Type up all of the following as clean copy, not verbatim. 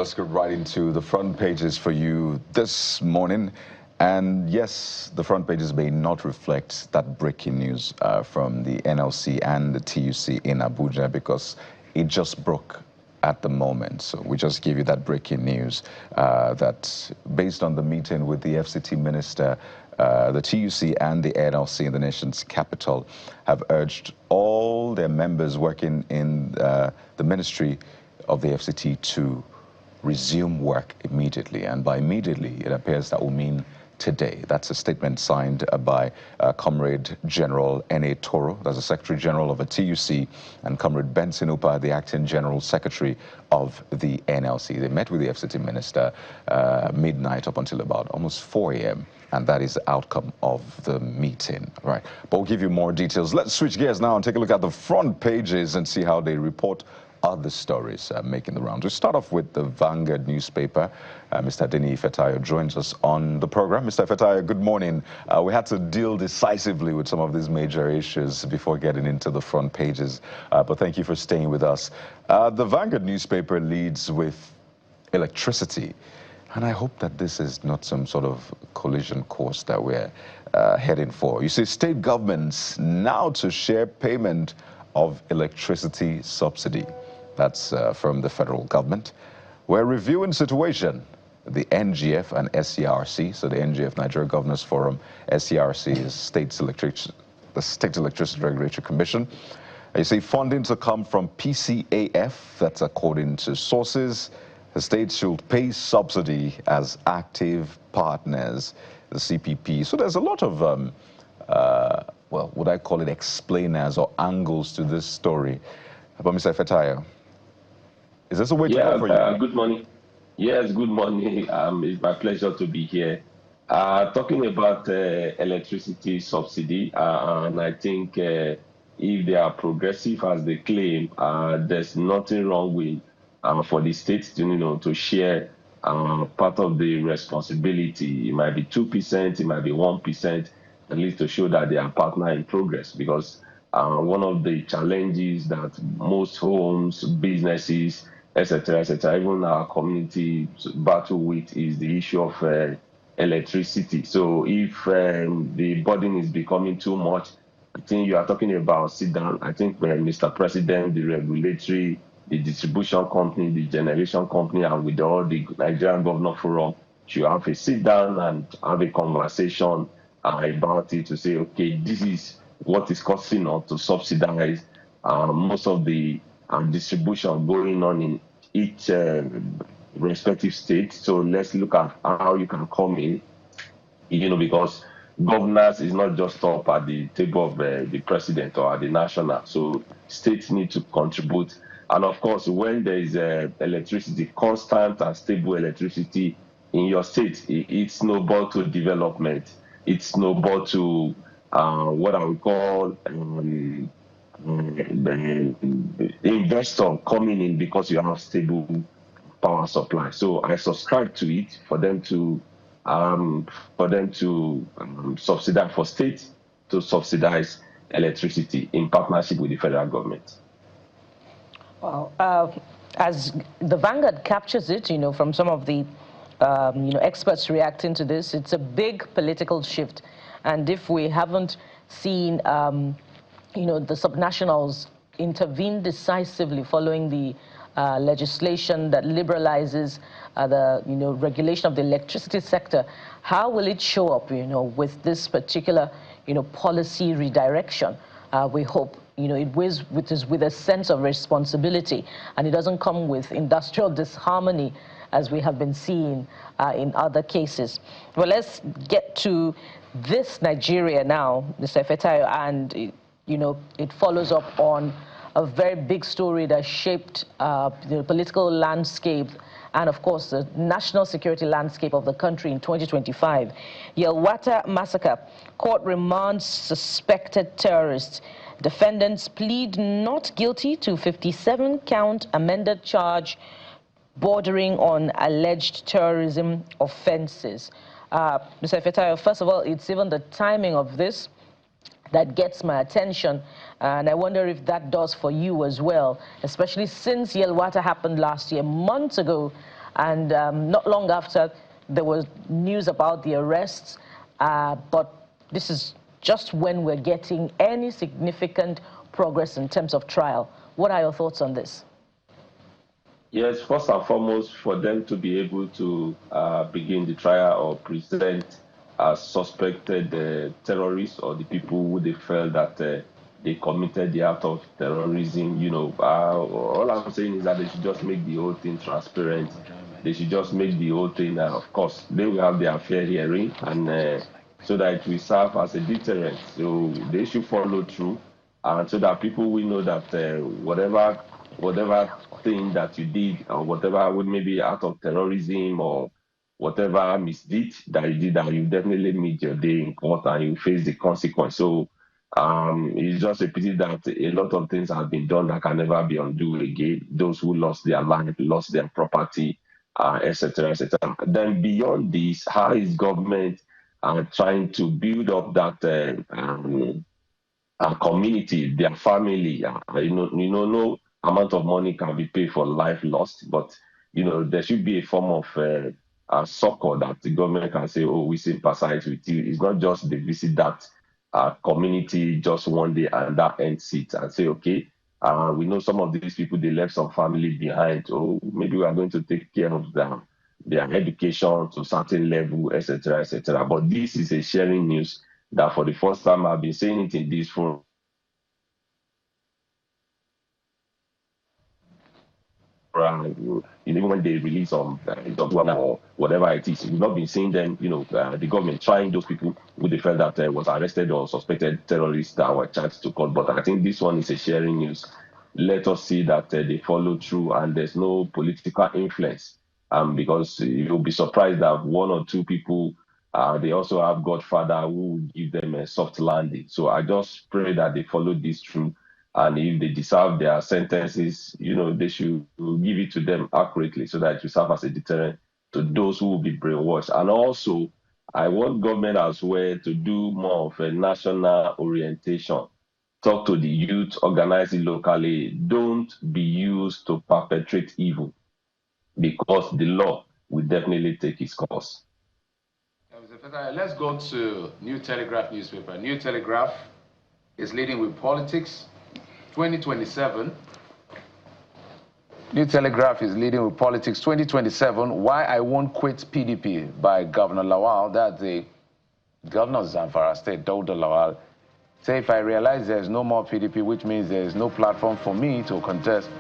let's get right into the front pages for you this morning. And yes, the front pages may not reflect that breaking news from the NLC and the TUC in Abuja because it just broke at the moment. So we just give you that breaking news that based on the meeting with the FCT minister, the TUC and the NLC in the nation's capital have urged all their members working in the ministry of the FCT to resume work immediately. And by immediately, it appears that will mean today. That's a statement signed by Comrade General N.A. Toro, that's the Secretary General of the TUC, and Comrade Benson Upa, the Acting General Secretary of the NLC. They met with the FCT Minister midnight up until about almost 4 a.m., and that is the outcome of the meeting. Right. But we'll give you more details. Let's switch gears now and take a look at the front pages and see how they report other stories making the rounds. We'll start off with the Vanguard newspaper. Mr. Deni Fetayo joins us on the program. Mr. Fetayo, good morning. We had to deal decisively with some of these major issues before getting into the front pages, but thank you for staying with us. The Vanguard newspaper leads with electricity, and I hope that this is not some sort of collision course that we're heading for. You see, state governments now to share payment of electricity subsidy. That's from the federal government. We're reviewing situation. The NGF and SCRC, so the NGF, Nigeria Governors Forum, SCRC is the State Electricity Regulatory Commission. You see funding to come from PCAF, that's according to sources. The states should pay subsidy as active partners, the CPP. So there's a lot of, well, would I call it explainers or angles to this story? But Mr. Fetayo, is this a way to go for you? Good morning. Yes, good morning. It's my pleasure to be here. Talking about electricity subsidy, and I think if they are progressive as they claim, there's nothing wrong with for the states to, to share part of the responsibility. It might be 2%, it might be 1%, at least to show that they are partner in progress, because one of the challenges that most homes, businesses, etc., even our community battle with is the issue of electricity. So if the burden is becoming too much, I think you are talking about sit down. I think Mr. President, the regulatory, the distribution company, the generation company, and with all the Nigerian Governor Forum, should have a sit down and have a conversation about it to say, okay, this is what is costing us to subsidize most of the distribution going on in each respective state. So let's look at how you can come in, because governance is not just up at the table of the president or at the national. So states need to contribute. And of course, when there is electricity, constant and stable electricity in your state, it's snowball to development. It's snowball to what I would call investor coming in because you have stable power supply. So I subscribe to it for them to subsidize, for states to subsidize electricity in partnership with the federal government. Well, as the Vanguard captures it, from some of the experts reacting to this, it's a big political shift. And if we haven't seen, the subnationals intervene decisively following the legislation that liberalizes the, regulation of the electricity sector, how will it show up, with this particular, policy redirection? We hope, it is with a sense of responsibility, and it doesn't come with industrial disharmony as we have been seeing in other cases. Well, let's get to this Nigeria now, Mr. Fetayo, and it follows up on a very big story that shaped the political landscape and, of course, the national security landscape of the country in 2025. Yelwata massacre. Court remands suspected terrorists. Defendants plead not guilty to 57-count amended charge bordering on alleged terrorism offenses. Mr. Fetayo, first of all, it's even the timing of this that gets my attention, and I wonder if that does for you as well, especially since Yelwata happened last year. Months ago, And not long after, there was news about the arrests, but this is just when we're getting any significant progress in terms of trial. What are your thoughts on this? Yes, first and foremost, for them to be able to begin the trial or present as suspected terrorists or the people who they felt that they committed the act of terrorism, all I'm saying is that they should just make the whole thing transparent. They should just make the whole thing, of course, they will have their fair hearing, and so that it will serve as a deterrent. So they should follow through, and so that people will know that whatever thing that you did or whatever would maybe out of terrorism or whatever misdeed that you did, that you definitely meet your day in court and you face the consequence. So it's just a pity that a lot of things have been done that can never be undone again. Those who lost their land, lost their property, etc., etc. Then beyond this, how is government trying to build up that community, their family? No amount of money can be paid for life lost, but there should be a form of succor that the government can say, "Oh, we sympathize with you." It's not just they visit that community just one day and that ends it and say, "Okay, we know some of these people they left some family behind. Oh, maybe we are going to take care of their education to a certain level, etc., etc." But this is a sharing news that for the first time I've been saying it in this forum. Even when they release or whatever it is, we've not been seeing them, the government trying those people who they felt that was arrested or suspected terrorists that were charged to court. But I think this one is a sharing news. Let us see that they follow through and there's no political influence. Because you'll be surprised that one or two people, they also have godfather who give them a soft landing. So I just pray that they follow this through. And if they deserve their sentences, they should give it to them accurately so that it will serve as a deterrent to those who will be brainwashed. And also, I want government as well to do more of a national orientation. Talk to the youth, organize it locally. Don't be used to perpetrate evil because the law will definitely take its course. Let's go to New Telegraph newspaper. New Telegraph is leading with politics. 2027. New Telegraph is leading with politics. 2027. Why I Won't Quit PDP by Governor Lawal. That's the governor of Zamfara State, Dauda Lawal. Say if I realize there's no more PDP, which means there's no platform for me to contest,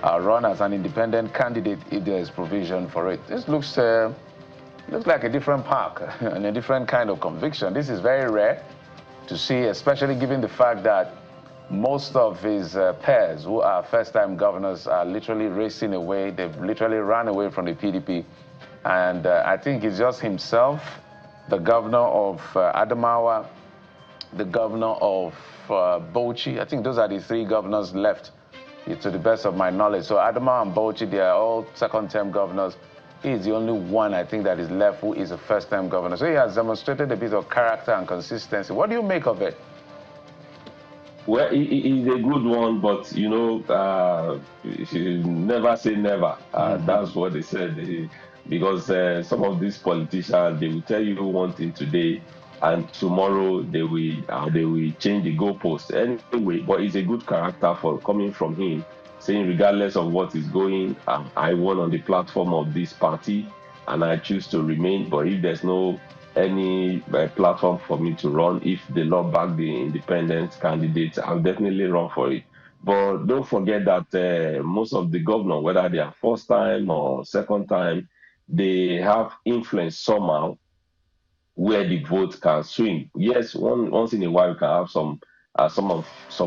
I'll run as an independent candidate if there is provision for it. This looks like a different park and a different kind of conviction. This is very rare to see, especially given the fact that most of his peers who are first-time governors are literally racing away. They've literally run away from the PDP. And I think it's just himself, the governor of Adamawa, the governor of Bauchi. I think those are the three governors left, to the best of my knowledge. So Adamawa and Bauchi, they are all second-term governors. He is the only one, I think, that is left who is a first-time governor. So he has demonstrated a bit of character and consistency. What do you make of it? Well, he's a good one, but never say never. That's what they said. Because some of these politicians, they will tell you one thing today, and tomorrow they will change the goalpost anyway. But it's a good character for coming from him, saying regardless of what is going, I won on the platform of this party, and I choose to remain. But if there's no any platform for me to run, if the law back the independent candidates, I'll definitely run for it. But don't forget that most of the governors, whether they are first time or second time, they have influence somehow where the vote can swing. Yes, once in a while we can have some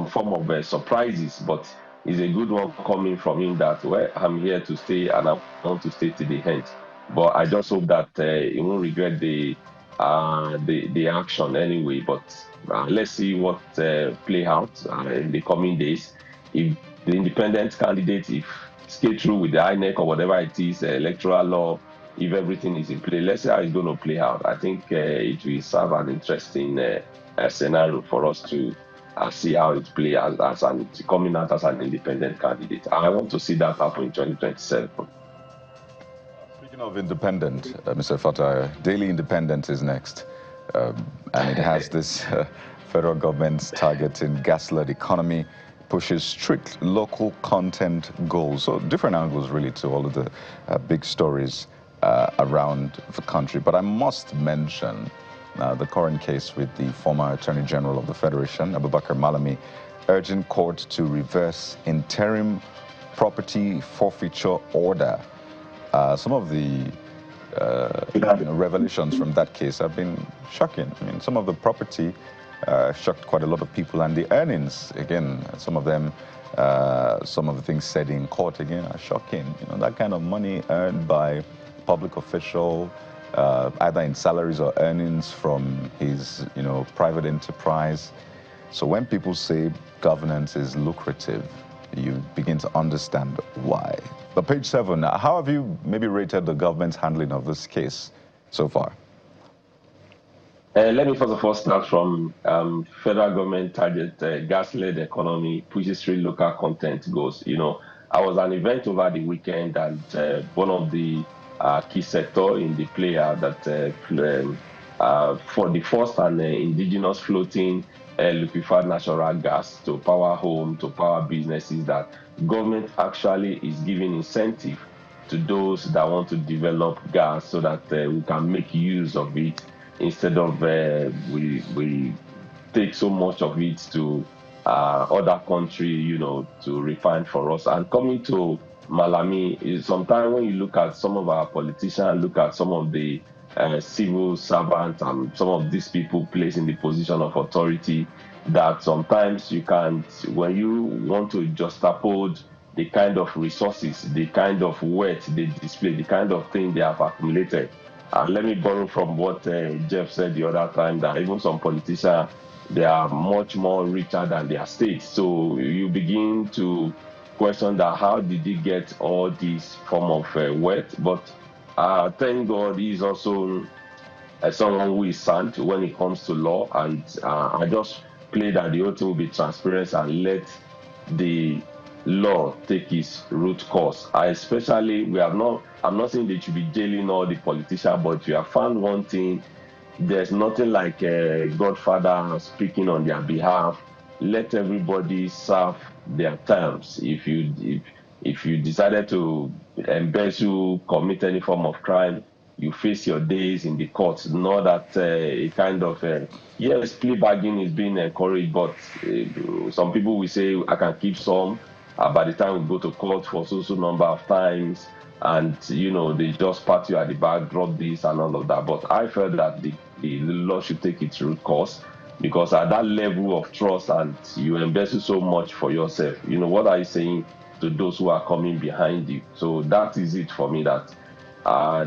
form of surprises, but it's a good one coming from him that, well, I'm here to stay and I want to stay to the end. But I just hope that he won't regret the action anyway. But let's see what play out in the coming days. If the independent candidate, if skate through with the INEC or whatever it is, electoral law, if everything is in play, let's see how it's going to play out. I think it will serve an interesting scenario for us to see how it plays as coming out as an independent candidate. I want to see that happen in 2027. Of Independent, Mr. Fatah, Daily Independent is next. And it has this federal government's targeting gas-led economy, pushes strict local content goals. So different angles really to all of the big stories around the country. But I must mention the current case with the former Attorney General of the Federation, Abubakar Malami, urging court to reverse interim property forfeiture order. Some of the revelations from that case have been shocking. I mean, some of the property shocked quite a lot of people, and the earnings, again, some of them, some of the things said in court, again, are shocking. You know, that kind of money earned by public official, either in salaries or earnings from his, private enterprise. So when people say governance is lucrative, you begin to understand why. But page 7, how have you maybe rated the government's handling of this case so far? Let me first of all start from federal government target gas-led economy, pushes strict local content goals. I was at an event over the weekend, and one of the key sector in the player that for the first and indigenous floating liquefied natural gas to power home, to power businesses, that government actually is giving incentive to those that want to develop gas so that we can make use of it, instead of we take so much of it to other country, to refine for us. And coming to Malami, sometimes when you look at some of our politicians, look at some of the civil servants and some of these people placed in the position of authority, that sometimes you can't, when you want to juxtapose the kind of resources, the kind of wealth they display, the kind of thing they have accumulated. Let me borrow from what Jeff said the other time, that even some politicians, they are much more richer than their state. So you begin to question that how did he get all this form of wealth? But thank God he's also someone who is sound when it comes to law, and I just pray that the whole thing will be transparent and let the law take its root course. I'm not saying they should be jailing all the politicians, but we have found one thing: there's nothing like a godfather speaking on their behalf. Let everybody serve their terms. If you decided to embezzle, commit any form of crime, you face your days in the courts. Not that a kind of yes, plea bargaining is being encouraged, but some people will say I can keep some. By the time we go to court for so number of times, and they just pat you at the back, drop this and all of that. But I felt that the law should take its root course, because at that level of trust, and you embezzle so much for yourself, what are you saying to those who are coming behind you? So that is it for me, that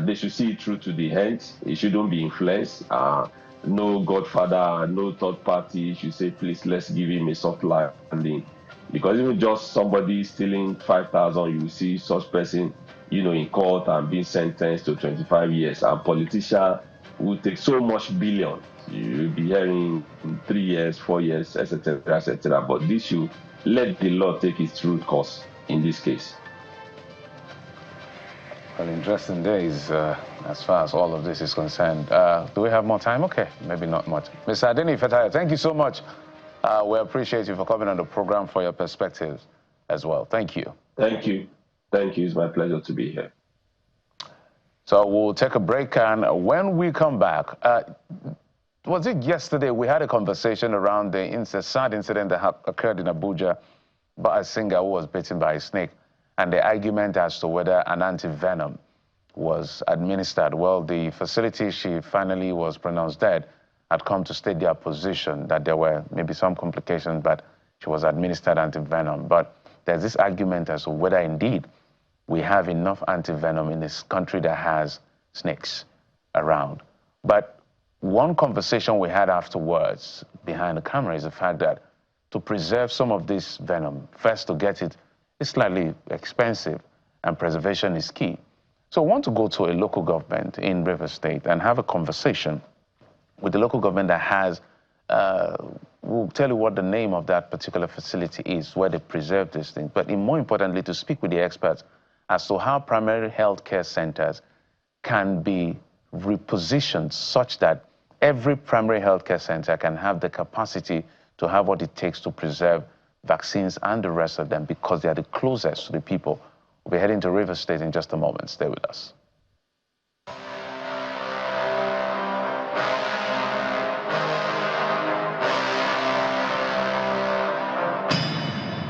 they should see it through to the end. It shouldn't be influenced. No godfather, no third party should say, please, let's give him a soft landing. Because even just somebody stealing 5,000, you will see such person, in court and being sentenced to 25 years. And politicians will take so much billion. You'll be hearing 3 years, 4 years, etc., etc. But this should let the law take its root course in this case. Well, interesting days as far as all of this is concerned. Do we have more time? Okay, maybe not much. Mr. Adeni Fatah, thank you so much. We appreciate you for coming on the program, for your perspectives as well. Thank you. Thank you. Thank you. It's my pleasure to be here. So we'll take a break, and when we come back, was it yesterday we had a conversation around the sad incident that occurred in Abuja by a singer who was bitten by a snake, and the argument as to whether an anti-venom was administered. Well, the facility she finally was pronounced dead had come to state their position that there were maybe some complications, but she was administered anti-venom. But there's this argument as to whether indeed we have enough anti-venom in this country that has snakes around. But one conversation we had afterwards behind the camera is the fact that to preserve some of this venom, first to get it is slightly expensive, and preservation is key. So I want to go to a local government in Rivers State and have a conversation with the local government that has, we'll tell you what the name of that particular facility is, where they preserve these things, but more importantly, to speak with the experts as to how primary health care centers can be repositioned such that every primary healthcare center can have the capacity to have what it takes to preserve vaccines and the rest of them, because they are the closest to the people. We'll be heading to River State in just a moment. Stay with us.